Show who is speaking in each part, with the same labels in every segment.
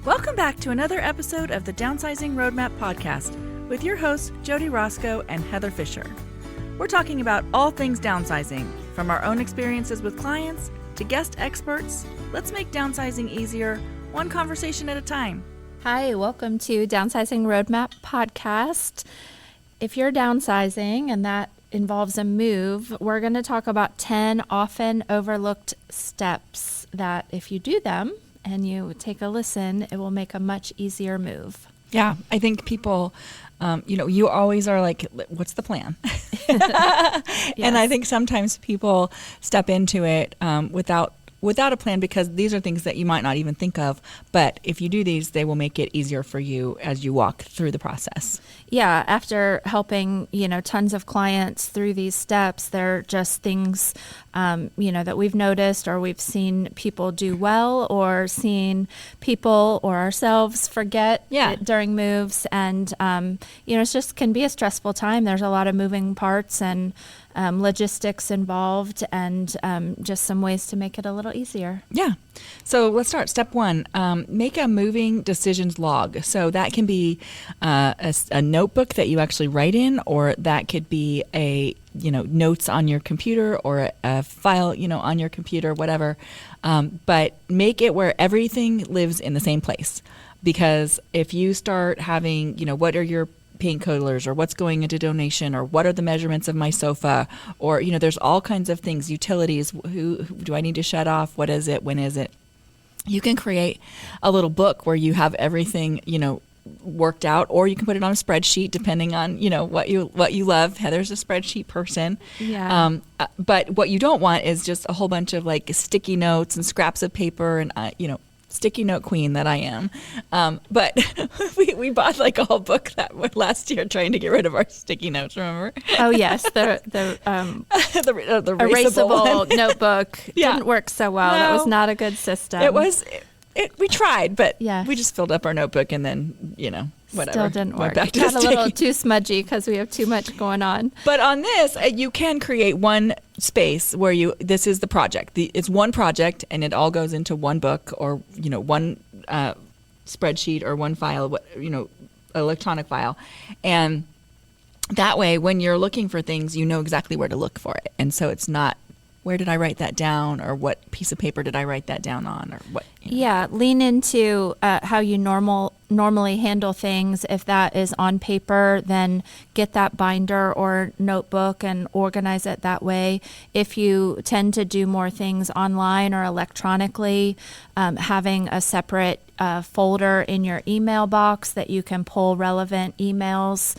Speaker 1: Welcome back to another episode of the Downsizing Roadmap podcast with your hosts, Jody Roscoe and Heather Fisher. We're talking about all things downsizing, from our own experiences with clients to guest experts. Let's make downsizing easier, one conversation at a time.
Speaker 2: Hi, welcome to Downsizing Roadmap podcast. If you're downsizing and that involves a move, we're going to talk about 10 often overlooked steps that if you do them and you take a listen, it will make a much easier move.
Speaker 1: Yeah, I think people, you always are like, what's the plan?
Speaker 2: Yes.
Speaker 1: And I think sometimes people step into it without a plan because these are things that you might not even think of. But if you do these, they will make it easier for you as you walk through the process.
Speaker 2: Yeah, after helping, tons of clients through these steps, they're just things, that we've noticed or we've seen people do well or seen people or ourselves forget it during moves. And, it's just can be a stressful time. There's a lot of moving parts and logistics involved and just some ways to make it a little easier. Yeah.
Speaker 1: So let's start. Step one, make a moving decisions log. So that can be a notebook that you actually write in, or that could be notes on your computer or a file, on your computer, whatever. But make it where everything lives in the same place. Because if you start having, what are your paint colors or what's going into donation or what are the measurements of my sofa or, there's all kinds of things, utilities, who do I need to shut off? What is it? When is it? You can create a little book where you have everything, worked out, or you can put it on a spreadsheet depending on, what you love. Heather's a spreadsheet person.
Speaker 2: Yeah.
Speaker 1: But what you don't want is just a whole bunch of like sticky notes and scraps of paper and, sticky note queen that I am. But we bought like a whole book that last year trying to get rid of our sticky notes, remember?
Speaker 2: Oh yes, the erasable notebook didn't work so well. No. That was not a good system.
Speaker 1: We tried, but
Speaker 2: yeah.
Speaker 1: We just filled up our notebook and then, whatever.
Speaker 2: Still didn't work. It got a little too smudgy because we have too much going on.
Speaker 1: But on this, you can create one space where this is the project. It's one project and it all goes into one book or, one spreadsheet or one file, electronic file. And that way, when you're looking for things, you know exactly where to look for it. And so it's not, where did I write that down, or what piece of paper did I write that down on, or what?
Speaker 2: Yeah, lean into how you normally handle things. If that is on paper, then get that binder or notebook and organize it that way. If you tend to do more things online or electronically, having a separate folder in your email box that you can pull relevant emails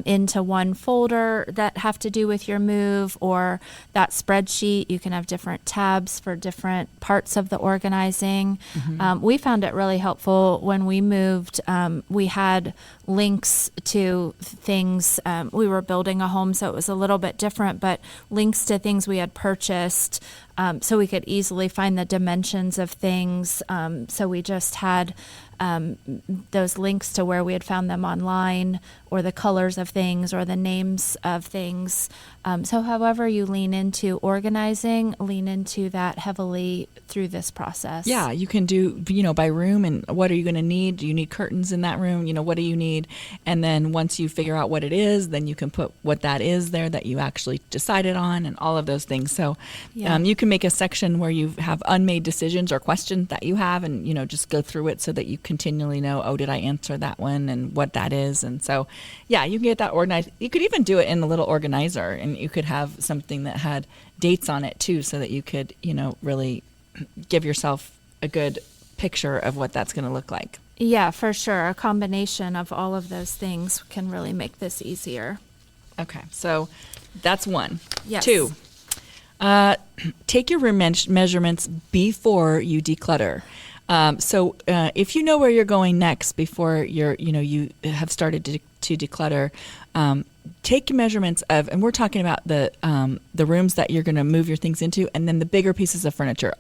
Speaker 2: into one folder that have to do with your move, or that spreadsheet. You can have different tabs for different parts of the organizing. Mm-hmm. We found it really helpful when we moved. We had links to things. We were building a home, so it was a little bit different, but links to things we had purchased, so we could easily find the dimensions of things. So we just had those links to where we had found them online, or the colors of things, or the names of things. So however you lean into organizing, lean into that heavily through this process.
Speaker 1: Yeah, you can do, by room, and what are you going to need? Do you need curtains in that room? What do you need? And then once you figure out what it is, then you can put what that is there that you actually decided on, and all of those things. So you can make a section where you have unmade decisions or questions that you have, and, just go through it so that you continually know, oh, did I answer that one, and what that is. And so, yeah, you can get that organized. You could even do it in a little organizer, and you could have something that had dates on it too, so that you could, really give yourself a good picture of what that's going to look like.
Speaker 2: Yeah, for sure. A combination of all of those things can really make this easier.
Speaker 1: Okay, so that's one.
Speaker 2: Yes.
Speaker 1: 2, take your room measurements before you declutter. So if you know where you're going next before you have started to declutter, take measurements of, and we're talking about the rooms that you're going to move your things into, and then the bigger pieces of furniture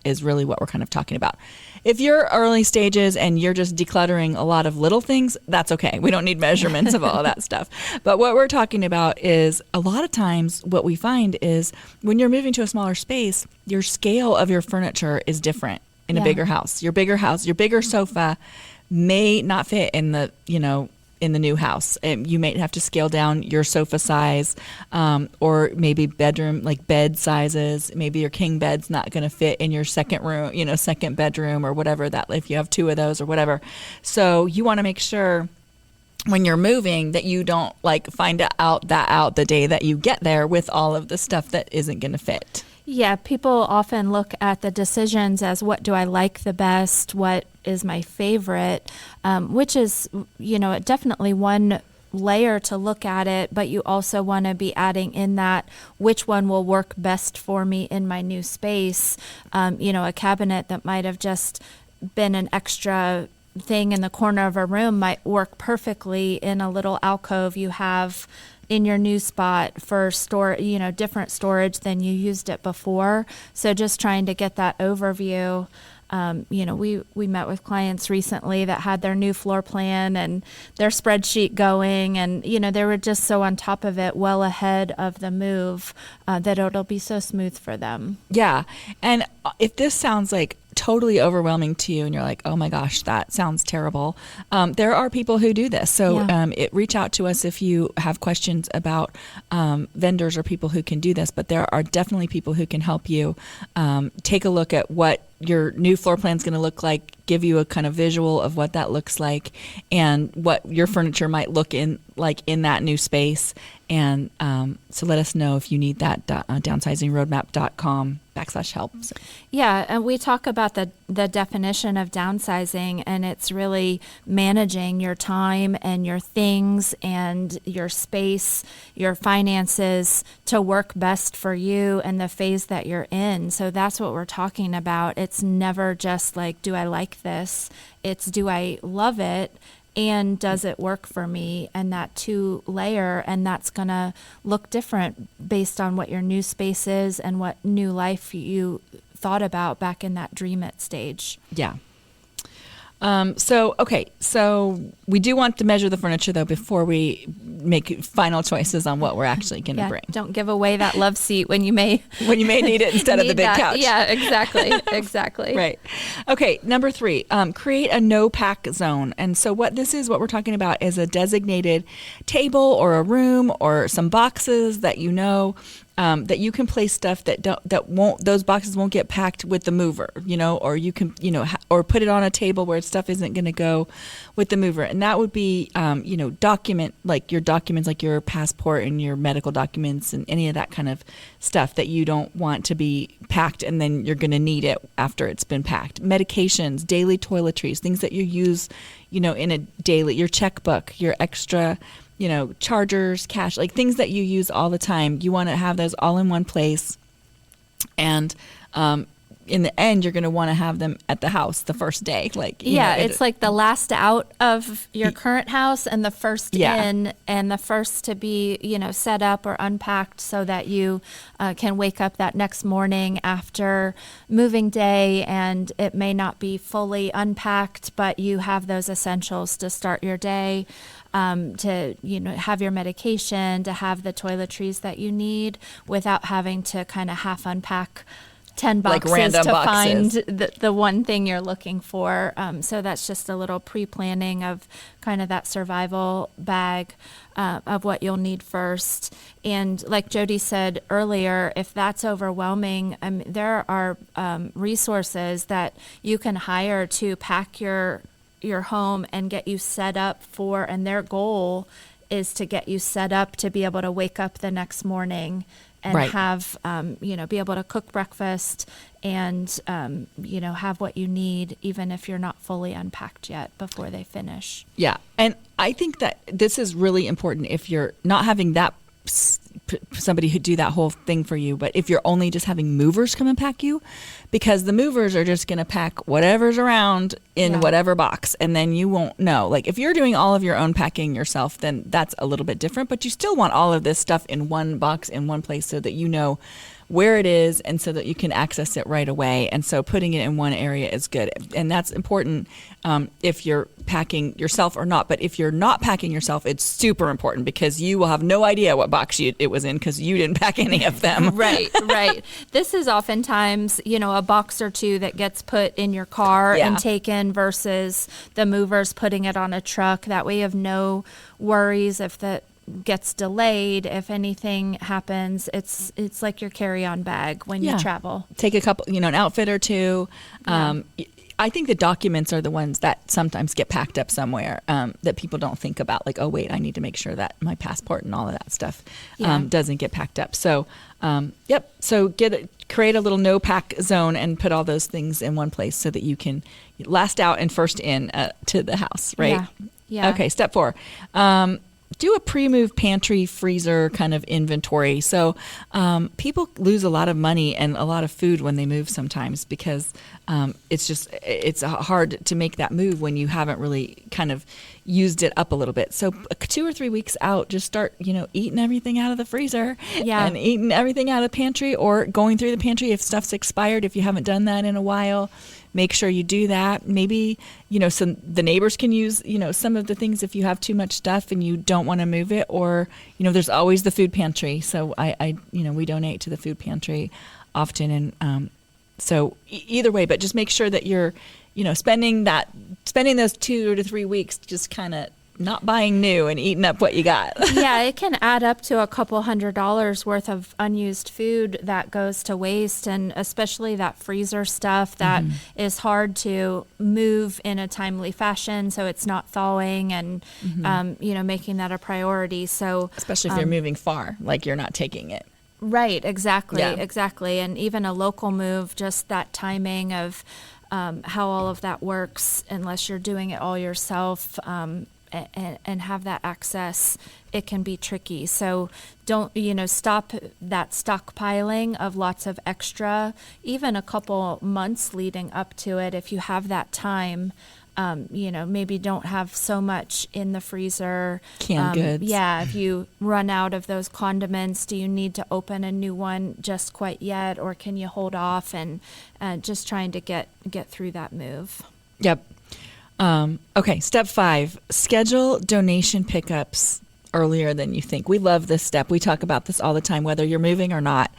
Speaker 1: is really what we're kind of talking about. If you're early stages and you're just decluttering a lot of little things, that's okay. We don't need measurements of all of that stuff. But what we're talking about is, a lot of times what we find is when you're moving to a smaller space, your scale of your furniture is different. in a bigger house. Your bigger sofa may not fit in the, in the new house. You may have to scale down your sofa size, or maybe bedroom, like bed sizes. Maybe your king bed's not going to fit in your second room, second bedroom or whatever that, if you have two of those or whatever. So you want to make sure when you're moving that you don't find out the day that you get there with all of the stuff that isn't going to fit.
Speaker 2: Yeah, people often look at the decisions as what do I like the best, what is my favorite, which is, definitely one layer to look at it, but you also want to be adding in that which one will work best for me in my new space. A cabinet that might have just been an extra thing in the corner of a room might work perfectly in a little alcove you have in your new spot for different storage than you used it before. So just trying to get that overview. We met with clients recently that had their new floor plan and their spreadsheet going, and they were just so on top of it, well ahead of the move, that it'll be so smooth for them.
Speaker 1: Yeah, and if this sounds totally overwhelming to you and you're like, oh my gosh, that sounds terrible, there are people who do this. So reach out to us if you have questions about vendors or people who can do this, but there are definitely people who can help you take a look at what your new floor plan is going to look like, give you a kind of visual of what that looks like and what your furniture might look in that new space. And so let us know if you need that, downsizingroadmap.com/help.
Speaker 2: Yeah, and we talk about the definition of downsizing, and it's really managing your time and your things and your space, your finances to work best for you and the phase that you're in. So that's what we're talking about. It's never just do I like this? It's do I love it? And does it work for me? And that 2-layer, and that's going to look different based on what your new space is and what new life you thought about back in that dream it stage.
Speaker 1: Yeah. So we do want to measure the furniture though before we make final choices on what we're actually going to bring.
Speaker 2: Don't give away that love seat when you may
Speaker 1: need it instead of the big couch.
Speaker 2: Yeah, exactly.
Speaker 1: Right. Okay. Number 3, create a no pack zone. And so what we're talking about is a designated table or a room or some boxes that that you can place stuff those boxes won't get packed with the mover, or you can, or put it on a table where stuff isn't going to go with the mover. And that would be, document your documents, like your passport and your medical documents and any of that kind of stuff that you don't want to be packed and then you're going to need it after it's been packed. Medications, daily toiletries, things that you use, in a daily, your checkbook, your extra, chargers, cash, things that you use all the time. You want to have those all in one place. And in the end, you're going to want to have them at the house the first day.
Speaker 2: It's like the last out of your current house and the first in, and the first to be, set up or unpacked so that you can wake up that next morning after moving day and it may not be fully unpacked, but you have those essentials to start your day. To have your medication, to have the toiletries that you need without having to kind of half unpack 10 boxes to find the one thing you're looking for. So that's just a little pre-planning of kind of that survival bag of what you'll need first. And like Jody said earlier, if that's overwhelming, there are resources that you can hire to pack your home and get you set up for, and their goal is to get you set up to be able to wake up the next morning and have, be able to cook breakfast and, have what you need, even if you're not fully unpacked yet before they finish.
Speaker 1: Yeah. And I think that this is really important if you're not having that somebody who do that whole thing for you, but if you're only just having movers come and pack you, because the movers are just going to pack whatever's around in whatever box, and then you won't know. If you're doing all of your own packing yourself, then that's a little bit different, but you still want all of this stuff in one box in one place so that where it is, and so that you can access it right away. And so putting it in one area is good. And that's important if you're packing yourself or not. But if you're not packing yourself, it's super important because you will have no idea what box it was in because you didn't pack any of them.
Speaker 2: Right. This is oftentimes, a box or two that gets put in your car and taken versus the movers putting it on a truck. That way you have no worries if that gets delayed, if anything happens. It's like your carry-on bag when you travel.
Speaker 1: Take a couple, an outfit or two. I think the documents are the ones that sometimes get packed up somewhere that people don't think about. Like, oh, wait, I need to make sure that my passport and all of that stuff doesn't get packed up. So, So create a little no pack zone and put all those things in one place so that you can last out and first in to the house, right?
Speaker 2: Yeah.
Speaker 1: Okay, step 4. Do a pre-move pantry freezer kind of inventory. So people lose a lot of money and a lot of food when they move sometimes because it's hard to make that move when you haven't really kind of used it up a little bit. So 2 or 3 weeks out, just start, eating everything out of the freezer and eating everything out of the pantry or going through the pantry if stuff's expired, if you haven't done that in a while. Make sure you do that. Maybe, so the neighbors can use, some of the things if you have too much stuff and you don't want to move it, or, there's always the food pantry. So we donate to the food pantry often. And so either way, but just make sure that you're, spending those 2 to 3 weeks just kind of not buying new and eating up what you got.
Speaker 2: Yeah, it can add up to a couple $100 worth of unused food that goes to waste, and especially that freezer stuff that is hard to move in a timely fashion, so it's not thawing and making that a priority. So
Speaker 1: especially if you're moving far, like you're not taking it.
Speaker 2: Right, exactly. And even a local move, just that timing of how all of that works, unless you're doing it all yourself, and have that access, it can be tricky. So don't, stop that stockpiling of lots of extra, even a couple months leading up to it. If you have that time, maybe don't have so much in the freezer.
Speaker 1: Canned goods.
Speaker 2: Yeah, if you run out of those condiments, do you need to open a new one just quite yet, or can you hold off and just trying to get through that move?
Speaker 1: Yep. Okay, step 5, schedule donation pickups earlier than you think. We love this step. We talk about this all the time, whether you're moving or not.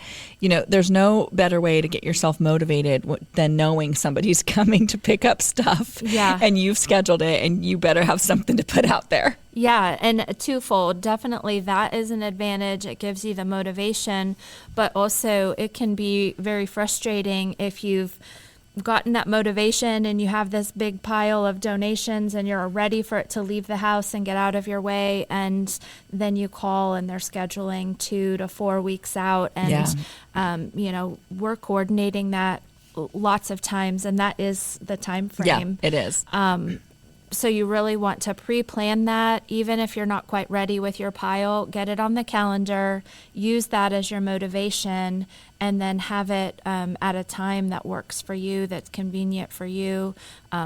Speaker 1: There's no better way to get yourself motivated than knowing somebody's coming to pick up stuff.
Speaker 2: Yeah.
Speaker 1: And you've scheduled it, and you better have something to put out there.
Speaker 2: Yeah, and twofold. Definitely that is an advantage. It gives you the motivation, but also it can be very frustrating if you've gotten that motivation and you have this big pile of donations and you're ready for it to leave the house and get out of your way, and then you call and they're scheduling 2 to 4 weeks out, and we're coordinating that lots of times, and that is the time frame.
Speaker 1: Yeah, it is.
Speaker 2: So you really want to pre-plan that. Even if you're not quite ready with your pile, get it on the calendar, use that as your motivation, and then have it at a time that works for you, that's convenient for you.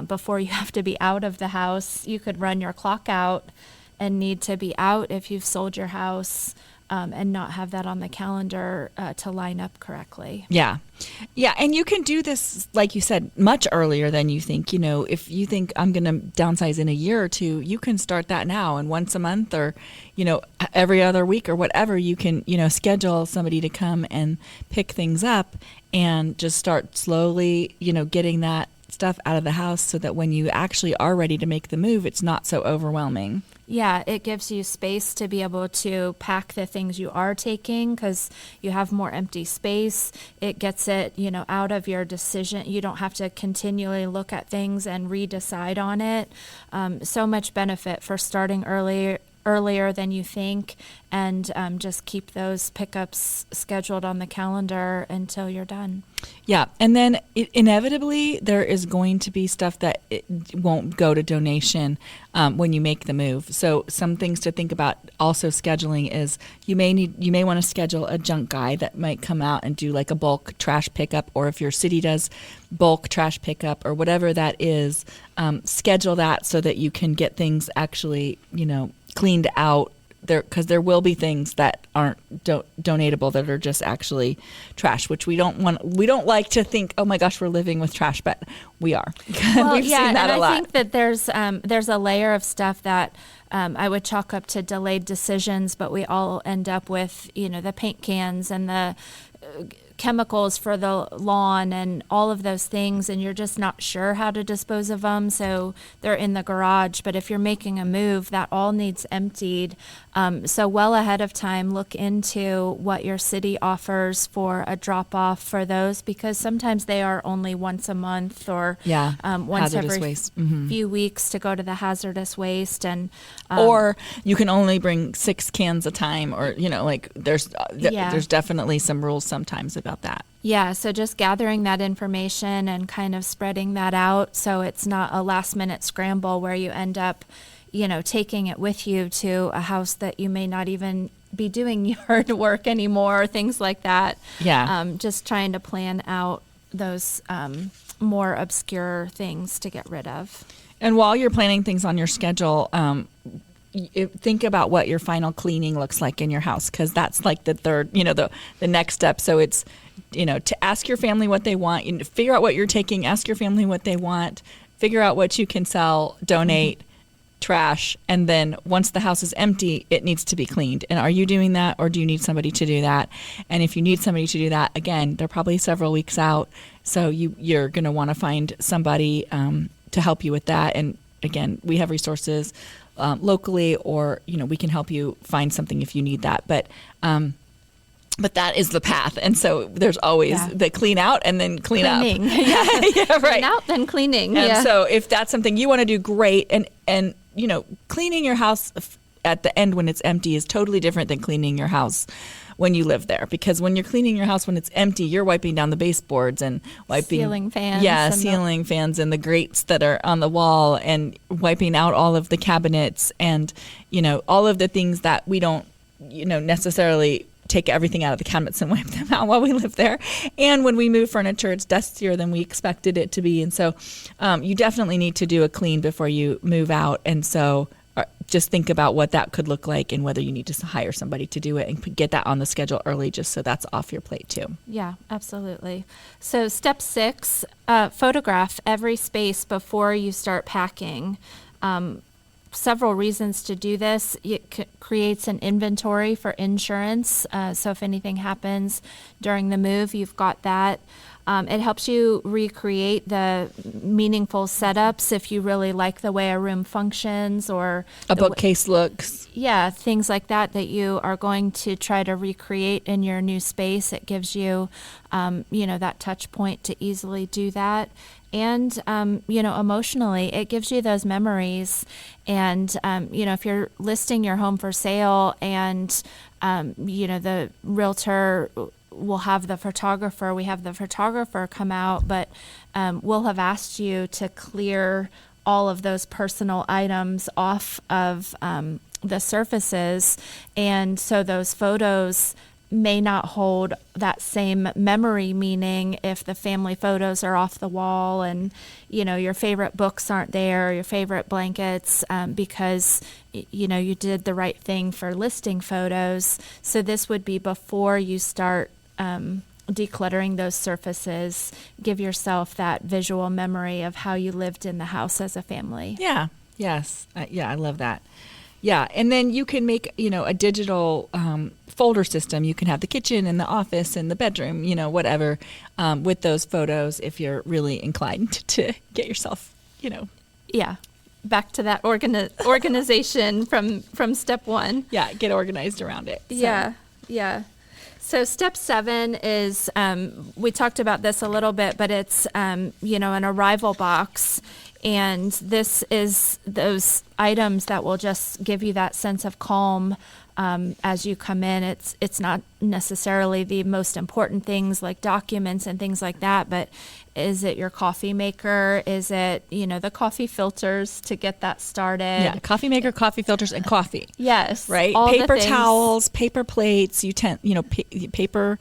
Speaker 2: Before you have to be out of the house, you could run your clock out and need to be out if you've sold your house, and not have that on the calendar to line up correctly.
Speaker 1: Yeah. And you can do this, like you said, much earlier than you think. If you think I'm going to downsize in a year or two, you can start that now. And once a month or, every other week or whatever, you can, schedule somebody to come and pick things up and just start slowly, getting that stuff out of the house so that when you actually are ready to make the move, it's not so overwhelming.
Speaker 2: Yeah, it gives you space to be able to pack the things you are taking because you have more empty space. It gets it, out of your decision. You don't have to continually look at things and redecide on it. So much benefit for starting earlier than you think, and just keep those pickups scheduled on the calendar until you're done.
Speaker 1: Yeah, and then inevitably there is going to be stuff that it won't go to donation when you make the move. So some things to think about also scheduling is you may want to schedule a junk guy that might come out and do like a bulk trash pickup, or if your city does bulk trash pickup or whatever that is, schedule that so that you can get things actually, cleaned out because there will be things that aren't donatable, that are just actually trash, which we don't want. We don't like to think, oh my gosh, we're living with trash, but we are.
Speaker 2: Well,
Speaker 1: We've seen that a lot.
Speaker 2: I think that there's a layer of stuff that I would chalk up to delayed decisions, but we all end up with, the paint cans and the chemicals for the lawn and all of those things, and you're just not sure how to dispose of them, so they're in the garage. But if you're making a move, that all needs emptied. So well ahead of time, look into what your city offers for a drop-off for those, because sometimes they are only once a month or once
Speaker 1: hazardous
Speaker 2: every
Speaker 1: waste.
Speaker 2: few weeks to go to the hazardous waste. And
Speaker 1: or you can only bring 6 cans a time, or there's definitely some rules sometimes about that.
Speaker 2: Yeah, so just gathering that information and kind of spreading that out, so it's not a last minute scramble where you end up, taking it with you to a house that you may not even be doing yard work anymore, or things like that.
Speaker 1: Yeah.
Speaker 2: Just trying to plan out those more obscure things to get rid of.
Speaker 1: And while you're planning things on your schedule, think about what your final cleaning looks like in your house, because that's like the third, the next step. So it's, to ask your family what they want, figure out what you're taking, ask your family what they want, figure out what you can sell, donate, trash, and then once the house is empty, it needs to be cleaned. And are you doing that, or do you need somebody to do that? And if you need somebody to do that, again, they're probably several weeks out, so you're going to want to find somebody to help you with that. And again, we have resources locally, or we can help you find something if you need that. But that is the path, and so there's always the clean out and then cleaning up. Yeah, right.
Speaker 2: Clean out, then cleaning.
Speaker 1: And so if that's something you want to do, great. And cleaning your house at the end when it's empty is totally different than cleaning your house when you live there, because when you're cleaning your house when it's empty, you're wiping down the baseboards and wiping
Speaker 2: ceiling fans.
Speaker 1: Yeah, ceiling fans and the grates that are on the wall, and wiping out all of the cabinets, and all of the things that we don't necessarily take everything out of the cabinets and wipe them out while we live there. And when we move furniture, it's dustier than we expected it to be. And so you definitely need to do a clean before you move out. And so just think about what that could look like, and whether you need to hire somebody to do it, and get that on the schedule early, just so that's off your plate too.
Speaker 2: Yeah, absolutely. So step 6, photograph every space before you start packing. Several reasons to do this. It creates an inventory for insurance. So if anything happens during the move, you've got that. It helps you recreate the meaningful setups if you really like the way a room functions, or
Speaker 1: a bookcase looks.
Speaker 2: Yeah, things like that you are going to try to recreate in your new space. It gives you, that touch point to easily do that. And, emotionally, it gives you those memories. And, if you're listing your home for sale, and, the realtor will have the photographer, we have the photographer come out, but we'll have asked you to clear all of those personal items off of the surfaces. And so those photos may not hold that same memory meaning if the family photos are off the wall, and your favorite books aren't there, your favorite blankets, because you did the right thing for listing photos. So this would be before you start decluttering those surfaces. Give yourself that visual memory of how you lived in the house as a family.
Speaker 1: Yeah. Yes. I love that. Yeah, and then you can make, a digital folder system. You can have the kitchen and the office and the bedroom, whatever, with those photos, if you're really inclined to get yourself,
Speaker 2: Yeah, back to that organization from step 1.
Speaker 1: Yeah, get organized around it. So.
Speaker 2: Yeah. So step 7 is, we talked about this a little bit, but it's, an arrival box. And this is those items that will just give you that sense of calm as you come in. It's not necessarily the most important things like documents and things like that, but is it your coffee maker? Is it, the coffee filters to get that started?
Speaker 1: Yeah, coffee maker, coffee filters, and coffee.
Speaker 2: Yes.
Speaker 1: Right?
Speaker 2: All
Speaker 1: paper
Speaker 2: the things.
Speaker 1: towels, paper plates, paper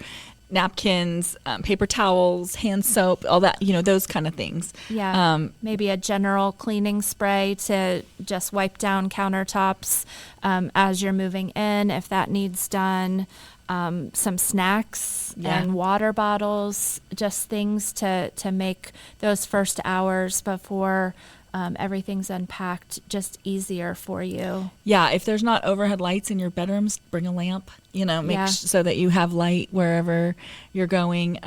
Speaker 1: napkins, paper towels, hand soap, all that, those kind of things.
Speaker 2: Yeah. Maybe a general cleaning spray to just wipe down countertops as you're moving in, if that needs done. Some snacks and water bottles, just things to make those first hours before everything's unpacked just easier for you.
Speaker 1: Yeah, if there's not overhead lights in your bedrooms, bring a lamp, so that you have light wherever you're going.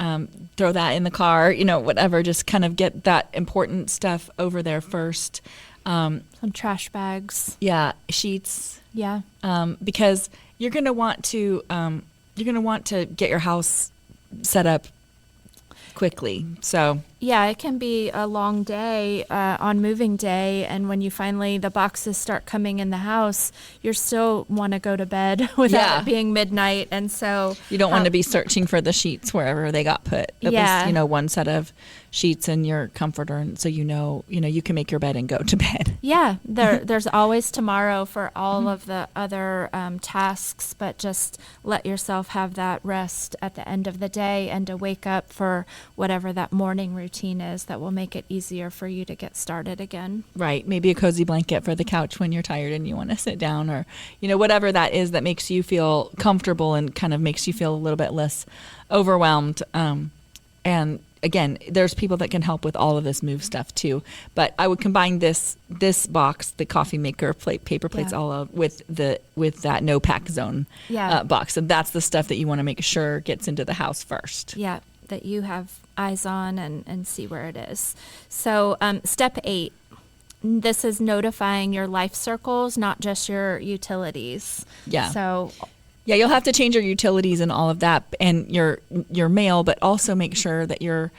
Speaker 1: Throw that in the car, whatever, just kind of get that important stuff over there first.
Speaker 2: Some trash bags.
Speaker 1: Yeah, sheets.
Speaker 2: Yeah.
Speaker 1: Because you're going to want to get your house set up quickly. So
Speaker 2: yeah, it can be a long day on moving day, and when the boxes start coming in the house, you still want to go to bed without it being midnight, and so
Speaker 1: you don't want to be searching for the sheets wherever they got put. At least, one set of sheets in your comforter, and so you can make your bed and go to bed.
Speaker 2: Yeah, there's always tomorrow for all of the other tasks, but just let yourself have that rest at the end of the day and to wake up for whatever that morning routine is that will make it easier for you to get started again.
Speaker 1: Right. Maybe a cozy blanket for the couch when you're tired and you want to sit down, or, whatever that is that makes you feel comfortable and kind of makes you feel a little bit less overwhelmed. And again, there's people that can help with all of this move stuff too. But I would combine this box, the coffee maker, paper plates, all of, with that no pack zone box. And that's the stuff that you want to make sure gets into the house first.
Speaker 2: Yeah, that you have eyes on and see where it is. So step 8, this is notifying your life circles, not just your utilities.
Speaker 1: Yeah.
Speaker 2: So
Speaker 1: you'll have to change your utilities and all of that and your mail, but also make sure that you're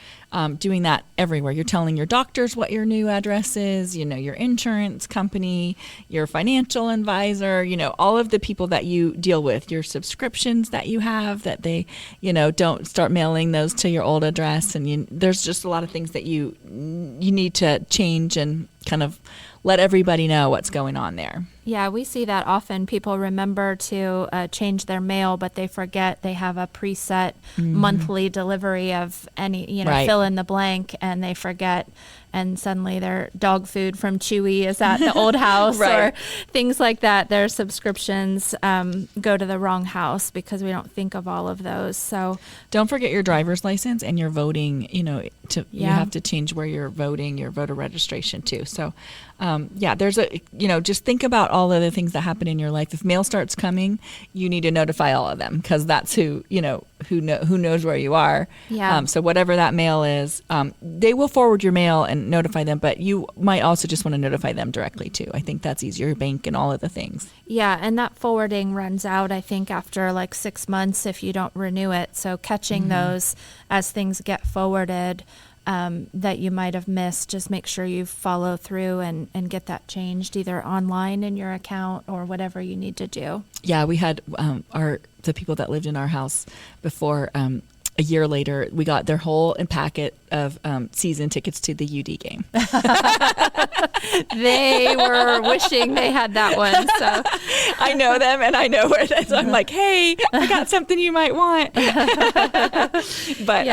Speaker 1: doing that everywhere. You're telling your doctors what your new address is, your insurance company, your financial advisor, all of the people that you deal with, your subscriptions that you have, that they, don't start mailing those to your old address. And there's just a lot of things that you need to change and kind of let everybody know what's going on there.
Speaker 2: Yeah, we see that often. People remember to change their mail, but they forget they have a preset monthly delivery of any, fill in the blank, and they forget. And suddenly their dog food from Chewy is at the old house or things like that. Their subscriptions go to the wrong house because we don't think of all of those. So
Speaker 1: don't forget your driver's license and your voting, you have to change where you're voting, your voter registration too. So there's just think about all of the things that happen in your life. If mail starts coming, you need to notify all of them because that's who knows where you are.
Speaker 2: Yeah.
Speaker 1: So whatever that mail is, they will forward your mail and notify them, but you might also just want to notify them directly too. I think that's easier, your bank and all of the things.
Speaker 2: Yeah, and that forwarding runs out, I think, after like 6 months if you don't renew it. So catching those as things get forwarded that you might have missed, just make sure you follow through and get that changed either online in your account or whatever you need to do.
Speaker 1: Yeah, we had the people that lived in our house before. A year later, we got their whole packet of season tickets to the UD game.
Speaker 2: They were wishing they had that one. So
Speaker 1: I know them and I know where it is. So I'm like, hey, I got something you might want. But,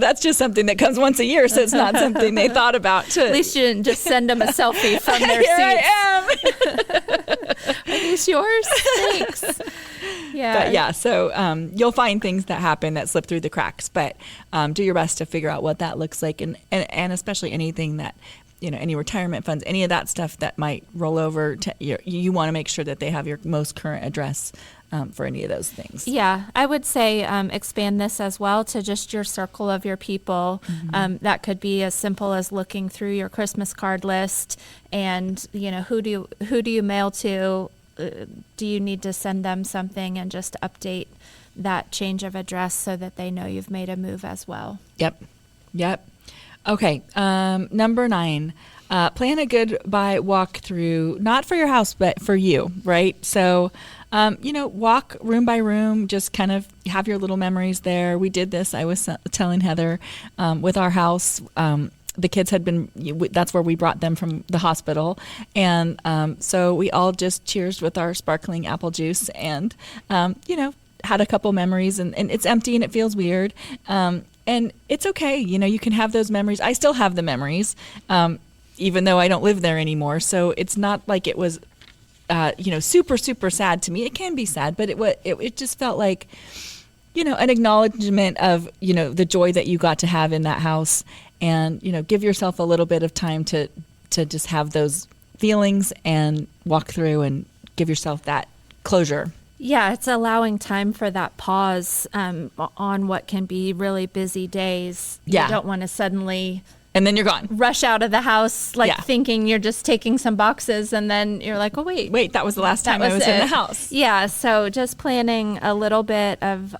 Speaker 1: that's just something that comes once a year. So it's not something they thought about.
Speaker 2: At least you didn't just send them a selfie from their
Speaker 1: Here
Speaker 2: seats.
Speaker 1: I am.
Speaker 2: Are these yours? Thanks. Yeah.
Speaker 1: But so you'll find things that happen that slip through the cracks, but do your best to figure out what that looks like, and especially anything that, any retirement funds, any of that stuff that might roll over to you want to make sure that they have your most current address for any of those things.
Speaker 2: Yeah, I would say expand this as well to just your circle of your people. That could be as simple as looking through your Christmas card list and, who do you mail to? Do you need to send them something and just update that change of address so that they know you've made a move as well? Yep.
Speaker 1: Okay. Number 9, plan a goodbye walkthrough, not for your house, but for you, right? So, walk room by room, just kind of have your little memories there. We did this. I was telling Heather with our house. The kids that's where we brought them from the hospital. And so we all just cheers with our sparkling apple juice and, had a couple memories, and it's empty and it feels weird. And it's okay. You can have those memories. I still have the memories, even though I don't live there anymore. So it's not like it was, super, super sad to me. It can be sad, but it just felt like, an acknowledgement of, the joy that you got to have in that house, and, give yourself a little bit of time to just have those feelings and walk through and give yourself that closure.
Speaker 2: Yeah, it's allowing time for that pause on what can be really busy days.
Speaker 1: Yeah.
Speaker 2: You don't want to suddenly
Speaker 1: And then you're gone.
Speaker 2: rush out of the house thinking you're just taking some boxes, and then you're like, oh, wait,
Speaker 1: That was the last time I was in the house.
Speaker 2: Yeah, so just planning a little bit of,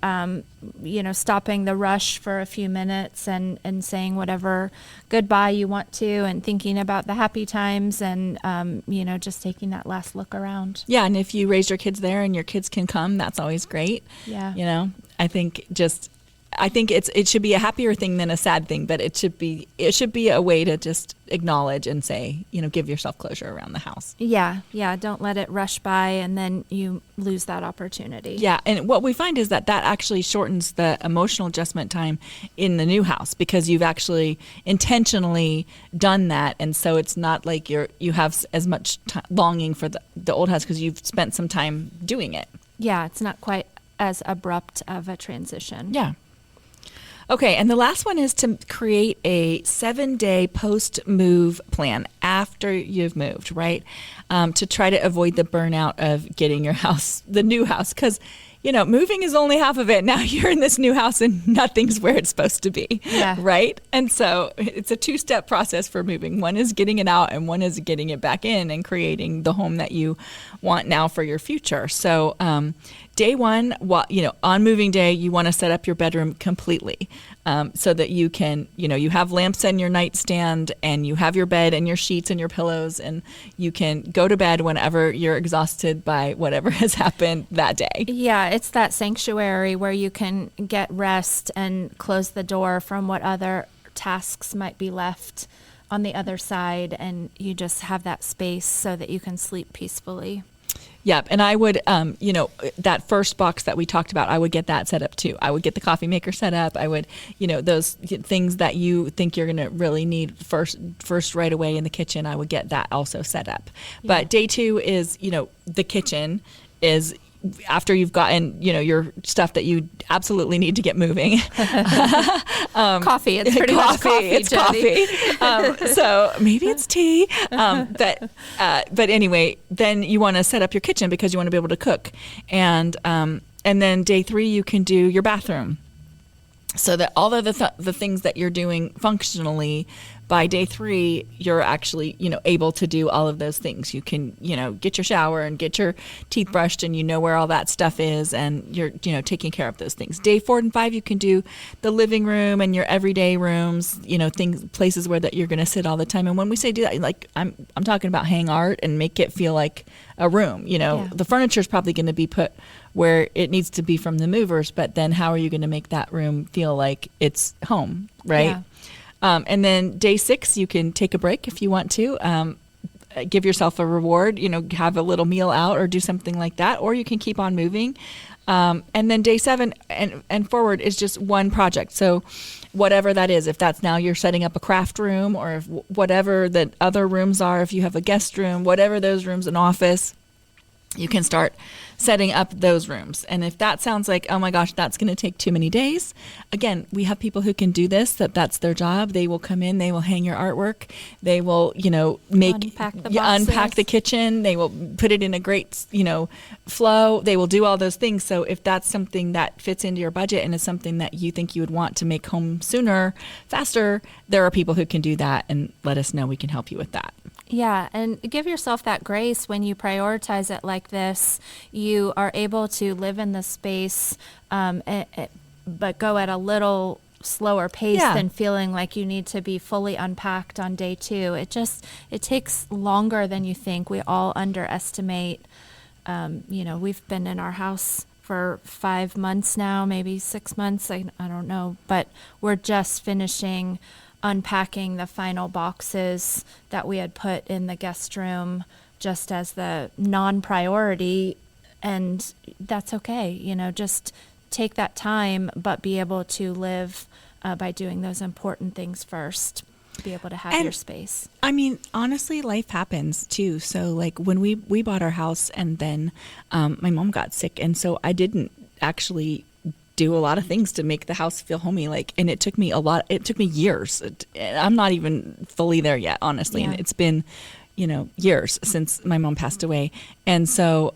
Speaker 2: stopping the rush for a few minutes and saying whatever goodbye you want to, and thinking about the happy times, and, just taking that last look around.
Speaker 1: Yeah, and if you raise your kids there and your kids can come, that's always great.
Speaker 2: Yeah.
Speaker 1: I think it should be a happier thing than a sad thing, but it should be a way to just acknowledge and say, give yourself closure around the house.
Speaker 2: Yeah. Don't let it rush by and then you lose that opportunity.
Speaker 1: Yeah, and what we find is that actually shortens the emotional adjustment time in the new house, because you've actually intentionally done that, and so it's not like you have as much longing for the old house because you've spent some time doing it.
Speaker 2: Yeah, it's not quite as abrupt of a transition.
Speaker 1: Yeah. Okay, and the last one is to create a 7-day post-move plan after you've moved, right? To try to avoid the burnout of getting your house, the new house, because, moving is only half of it. Now you're in this new house and nothing's where it's supposed to be, right? And so it's a 2-step process for moving. One is getting it out, and one is getting it back in and creating the home that you want now for your future. So day one, on moving day, you want to set up your bedroom completely, so that you can, you have lamps on your nightstand, and you have your bed and your sheets and your pillows, and you can go to bed whenever you're exhausted by whatever has happened that day.
Speaker 2: Yeah, it's that sanctuary where you can get rest and close the door from what other tasks might be left on the other side, and you just have that space so that you can sleep peacefully.
Speaker 1: Yep. And I would, that first box that we talked about, I would get that set up too. I would get the coffee maker set up. I would, those things that you think you're going to really need first right away in the kitchen, I would get that also set up. Yeah. But day 2 is, the kitchen is after you've gotten, your stuff that you absolutely need to get moving.
Speaker 2: Coffee. It's pretty much coffee.
Speaker 1: It's
Speaker 2: Jody.
Speaker 1: coffee. So maybe it's tea. But anyway, then you want to set up your kitchen because you want to be able to cook. And then day 3, you can do your bathroom. So that all of the things that you're doing functionally, by day 3, you're actually, able to do all of those things. You can, get your shower and get your teeth brushed, and where all that stuff is, and you're, taking care of those things. Day 4 and 5, you can do the living room and your everyday rooms, places where that you're going to sit all the time. And when we say do that, like I'm talking about hang art and make it feel like a room. The furniture is probably going to be put where it needs to be from the movers, but then how are you going to make that room feel like it's home, right?
Speaker 2: Yeah.
Speaker 1: And then day 6, you can take a break if you want to. Give yourself a reward, have a little meal out or do something like that, or you can keep on moving. And then day 7 and forward is just one project. So whatever that is, if that's now you're setting up a craft room, or if whatever the other rooms are, if you have a guest room, whatever those rooms, an office, you can start setting up those rooms. And if that sounds like, oh my gosh, that's going to take too many days, again, we have people who can do this, that's their job. They will come in, they will hang your artwork, they will, unpack the kitchen, they will put it in a great, flow, they will do all those things. So if that's something that fits into your budget and is something that you think you would want to make home sooner, faster, there are people who can do that, and let us know. We can help you with that.
Speaker 2: Yeah, and give yourself that grace when you prioritize it like this. You are able to live in the space, but go at a little slower pace than feeling like you need to be fully unpacked on day 2. It takes longer than you think. We all underestimate. We've been in our house for 5 months now, maybe 6 months. I don't know, but we're just finishing unpacking the final boxes that we had put in the guest room just as the non-priority And that's okay. Just take that time, but be able to live by doing those important things first. Be able to have your space.
Speaker 1: I mean, honestly, life happens too. So like when we bought our house, and then my mom got sick, and so I didn't actually do a lot of things to make the house feel homey. And it took me years. I'm not even fully there yet, honestly.
Speaker 2: Yeah.
Speaker 1: And it's been, years since my mom passed away. And so,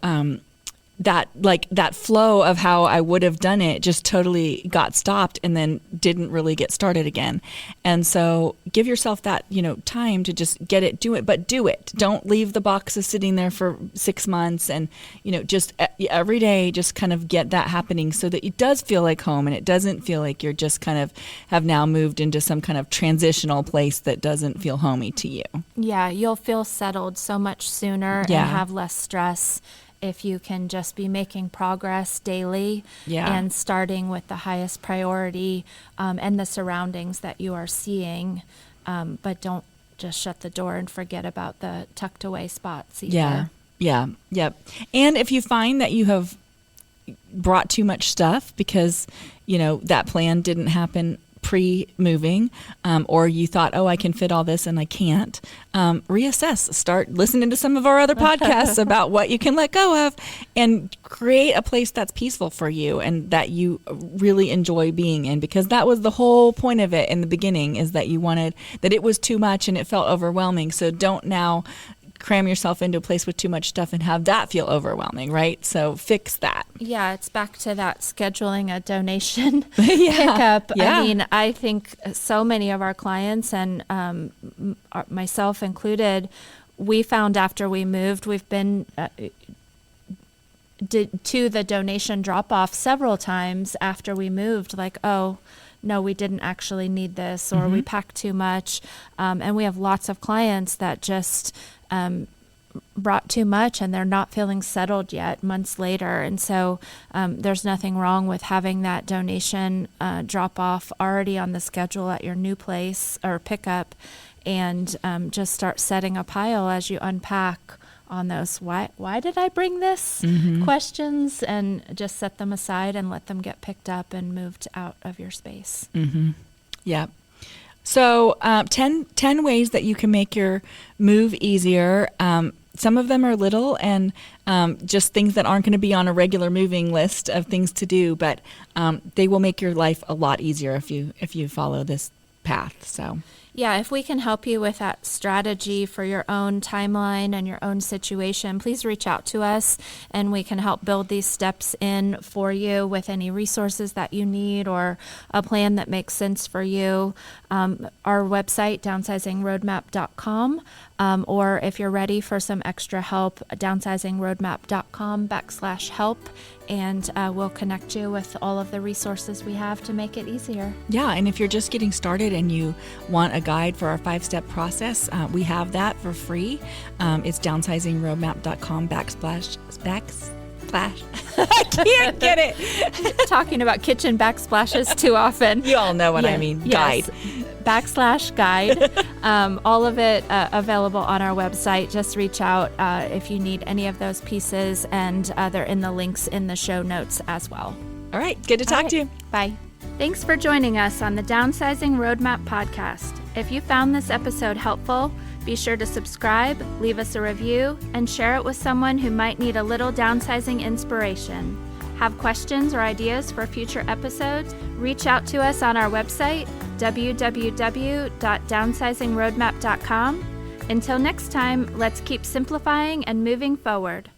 Speaker 1: that flow of how I would have done it just totally got stopped and then didn't really get started again. And so give yourself that, time to just do it. Don't leave the boxes sitting there for 6 months, and, just every day, just kind of get that happening so that it does feel like home, and it doesn't feel like you're just kind of have now moved into some kind of transitional place that doesn't feel homey to you.
Speaker 2: Yeah, you'll feel settled so much sooner and have less stress if you can just be making progress daily and starting with the highest priority and the surroundings that you are seeing, but don't just shut the door and forget about the tucked away spots either. Yep.
Speaker 1: And if you find that you have brought too much stuff because, that plan didn't happen pre-moving, or you thought, I can fit all this and I can't, reassess. Start listening to some of our other podcasts about what you can let go of, and create a place that's peaceful for you and that you really enjoy being in, because that was the whole point of it in the beginning, is that you wanted, that it was too much and it felt overwhelming. So don't now cram yourself into a place with too much stuff and have that feel overwhelming, right? So fix that.
Speaker 2: Yeah, it's back to that scheduling a donation pickup.
Speaker 1: Yeah.
Speaker 2: I mean, I think so many of our clients, and myself included, we found after we moved, we've been to the donation drop-off several times after we moved, like, no, we didn't actually need this, or we packed too much. And we have lots of clients that just brought too much, and they're not feeling settled yet months later. And so there's nothing wrong with having that donation drop off already on the schedule at your new place or pickup, and just start setting a pile as you unpack on those why did I bring this questions, and just set them aside and let them get picked up and moved out of your space.
Speaker 1: Yeah. So 10 ways that you can make your move easier. Some of them are little and just things that aren't going to be on a regular moving list of things to do, but they will make your life a lot easier if you follow this path. So
Speaker 2: yeah, if we can help you with that strategy for your own timeline and your own situation, please reach out to us, and we can help build these steps in for you with any resources that you need or a plan that makes sense for you. Our website, downsizingroadmap.com, or if you're ready for some extra help, downsizingroadmap.com/help, and we'll connect you with all of the resources we have to make it easier.
Speaker 1: Yeah, and if you're just getting started and you want a guide for our 5-step process, we have that for free. It's downsizingroadmap.com /. I can't get it.
Speaker 2: Talking about kitchen backsplashes too often.
Speaker 1: You all know what I mean.
Speaker 2: Yes.
Speaker 1: Guide.
Speaker 2: /guide. All of it available on our website. Just reach out if you need any of those pieces, and they're in the links in the show notes as well.
Speaker 1: All right. Good to talk to you.
Speaker 2: Bye. Thanks for joining us on the Downsizing Roadmap podcast. If you found this episode helpful, be sure to subscribe, leave us a review, and share it with someone who might need a little downsizing inspiration. Have questions or ideas for future episodes? Reach out to us on our website, www.downsizingroadmap.com. Until next time, let's keep simplifying and moving forward.